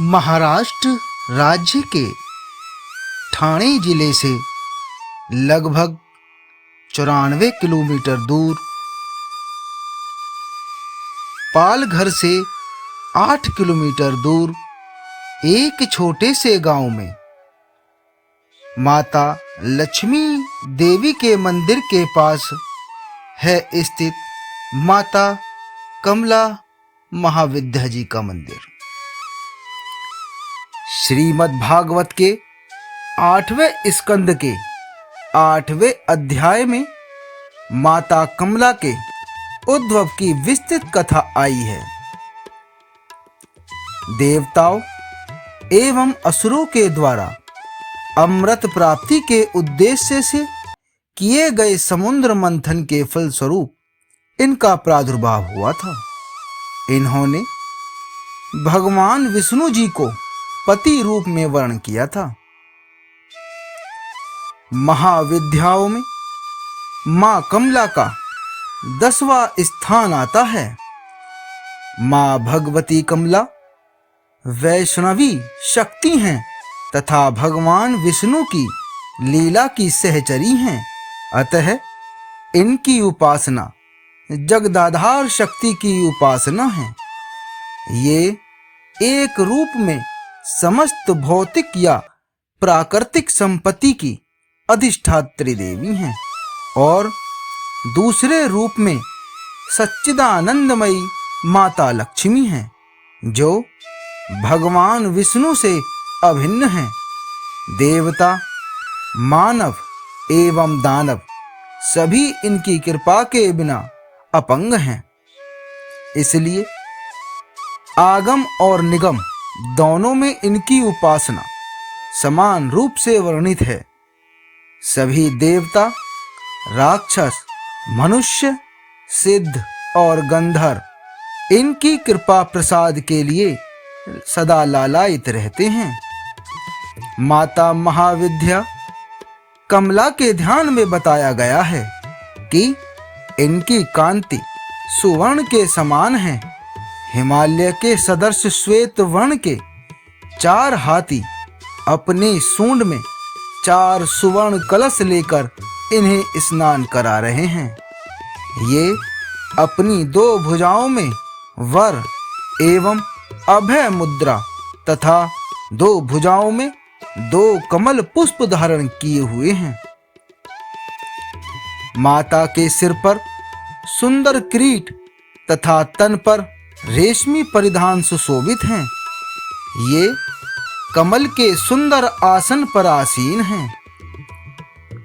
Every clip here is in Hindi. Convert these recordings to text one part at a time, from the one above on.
महाराष्ट्र राज्य के ठाणे जिले से लगभग 94 किलोमीटर दूर, पालघर से 8 किलोमीटर दूर एक छोटे से गांव में माता लक्ष्मी देवी के मंदिर के पास है स्थित माता कमला महाविद्या जी का मंदिर। श्रीमद् भागवत के 8वें स्कंद के 8वें अध्याय में माता कमला के उद्भव की विस्तृत कथा आई है। देवताओं एवं असुरों के द्वारा अमृत प्राप्ति के उद्देश्य से किए गए समुद्र मंथन के फलस्वरूप इनका प्रादुर्भाव हुआ था। इन्होंने भगवान विष्णु जी को पति रूप में वर्ण किया था। महाविद्याओं में मां कमला का 10वां स्थान आता है। मां भगवती कमला वैष्णवी शक्ति हैं तथा भगवान विष्णु की लीला की सहचरी हैं। अतः इनकी उपासना जगदाधार शक्ति की उपासना है। ये एक रूप में समस्त भौतिक या प्राकृतिक संपत्ति की अधिष्ठात्री देवी हैं और दूसरे रूप में सच्चिदानंदमयी माता लक्ष्मी हैं, जो भगवान विष्णु से अभिन्न हैं। देवता, मानव एवं दानव सभी इनकी कृपा के बिना अपंग हैं। इसलिए आगम और निगम दोनों में इनकी उपासना समान रूप से वर्णित है। सभी देवता, राक्षस, मनुष्य, सिद्ध और गंधर्व इनकी कृपा प्रसाद के लिए सदा लालायित रहते हैं। माता महाविद्या कमला के ध्यान में बताया गया है कि इनकी कांति सुवर्ण के समान है। हिमालय के सदृश श्वेत वर्ण के 4 हाथी अपने सूंड में 4 सुवर्ण कलश लेकर इन्हें स्नान करा रहे हैं। ये अपनी 2 भुजाओं में वर एवं अभय मुद्रा तथा 2 भुजाओं में 2 कमल पुष्प धारण किए हुए हैं। माता के सिर पर सुंदर किरीट तथा तन पर रेशमी परिधान सुशोभित हैं। ये कमल के सुंदर आसन पर आसीन हैं।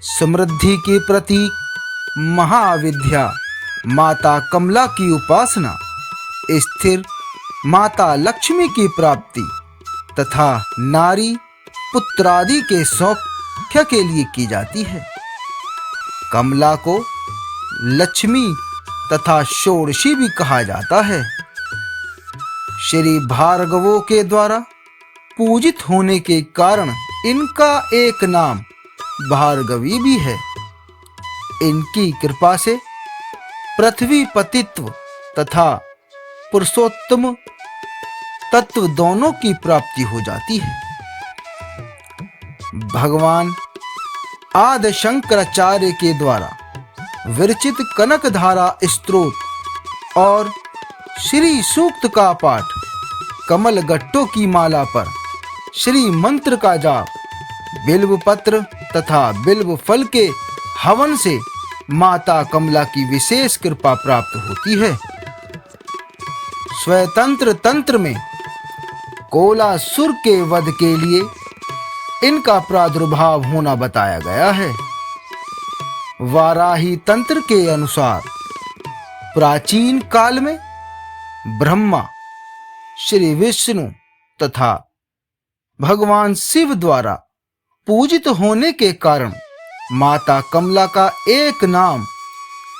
समृद्धि के प्रतीक महाविद्या माता कमला की उपासना स्थिर माता लक्ष्मी की प्राप्ति तथा नारी पुत्रादि के सौख्य के लिए की जाती है। कमला को लक्ष्मी तथा षोडशी भी कहा जाता है। श्री भार्गवों के द्वारा पूजित होने के कारण इनका एक नाम भार्गवी भी है। इनकी कृपा से पृथ्वी पतित्व तथा पुरुषोत्तम तत्व दोनों की प्राप्ति हो जाती है। भगवान आदि शंकराचार्य के द्वारा विरचित कनकधारा स्तोत्र और श्री सूक्त का पाठ, कमल गट्टों की माला पर श्री मंत्र का जाप, बिल्व पत्र तथा बिल्व फल के हवन से माता कमला की विशेष कृपा प्राप्त होती है। स्वतंत्र तंत्र में कोलासुर के वध के लिए इनका प्रादुर्भाव होना बताया गया है। वाराही तंत्र के अनुसार प्राचीन काल में ब्रह्मा, श्री विष्णु तथा भगवान शिव द्वारा पूजित होने के कारण माता कमला का एक नाम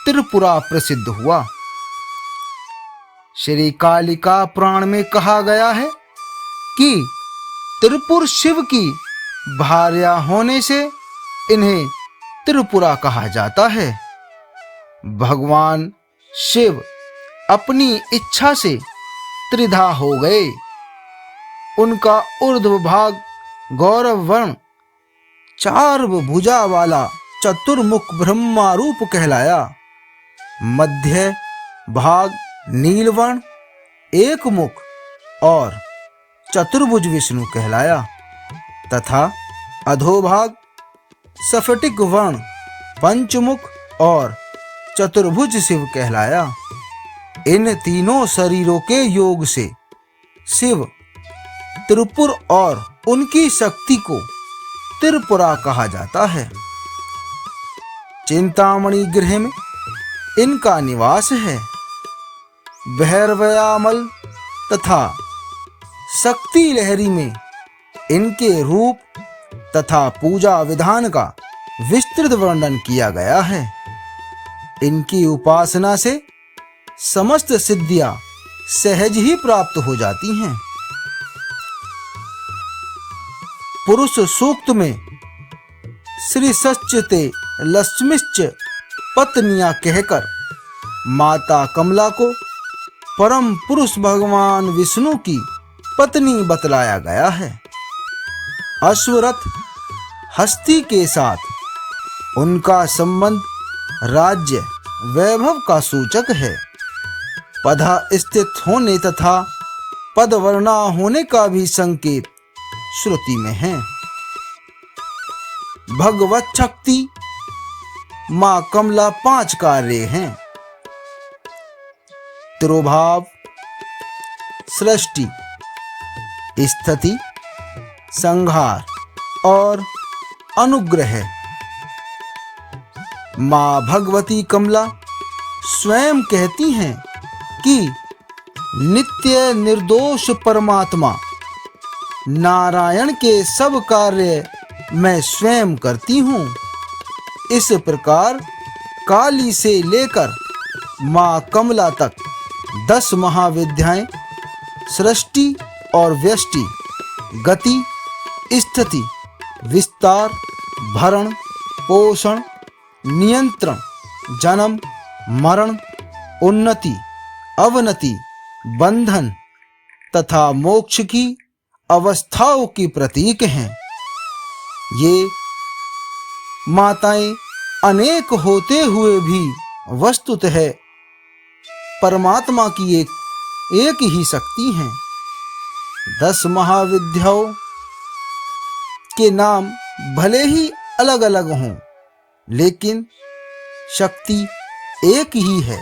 त्रिपुरा प्रसिद्ध हुआ। श्री कालिका पुराण में कहा गया है कि त्रिपुर शिव की भार्या होने से इन्हें त्रिपुरा कहा जाता है। भगवान शिव अपनी इच्छा से त्रिधा हो गए। उनका ऊर्ध्व भाग गौरव वर्ण 4 भुजा वाला चतुर्मुख ब्रह्मा रूप कहलाया। मध्य भाग नीलवर्ण 1 मुख और चतुर्भुज विष्णु कहलाया तथा अधोभाग स्फटिक वर्ण पंचमुख और चतुर्भुज शिव कहलाया। इन तीनों शरीरों के योग से शिव त्रिपुर और उनकी शक्ति को त्रिपुरा कहा जाता है। चिंतामणि गृह में इनका निवास है। भैरवयामल तथा शक्ति लहरी में इनके रूप तथा पूजा विधान का विस्तृत वर्णन किया गया है। इनकी उपासना से समस्त सिद्धियां सहज ही प्राप्त हो जाती हैं। पुरुष सूक्त में श्री सच्चते लक्ष्मीश्च पत्नियां कहकर माता कमला को परम पुरुष भगवान विष्णु की पत्नी बतलाया गया है। अश्वरथ हस्ती के साथ उनका संबंध राज्य वैभव का सूचक है। पदा स्थित होने तथा पदवर्णा होने का भी संकेत श्रुति में है। भगवत शक्ति मां कमला 5 कार्य हैं। तिरोभाव, सृष्टि, स्थिति, संहार और अनुग्रह। मां भगवती कमला स्वयं कहती हैं कि नित्य निर्दोष परमात्मा नारायण के सब कार्य मैं स्वयं करती हूँ। इस प्रकार काली से लेकर मां कमला तक 10 महाविद्याएं सृष्टि और व्यष्टि, गति, स्थिति, विस्तार, भरण, पोषण, नियंत्रण, जन्म, मरण, उन्नति, अवनति, बंधन तथा मोक्ष की अवस्थाओं की प्रतीक हैं। ये माताएं अनेक होते हुए भी वस्तुतः परमात्मा की एक ही शक्ति हैं। 10 महाविद्याओं के नाम भले ही अलग अलग हों, लेकिन शक्ति एक ही है।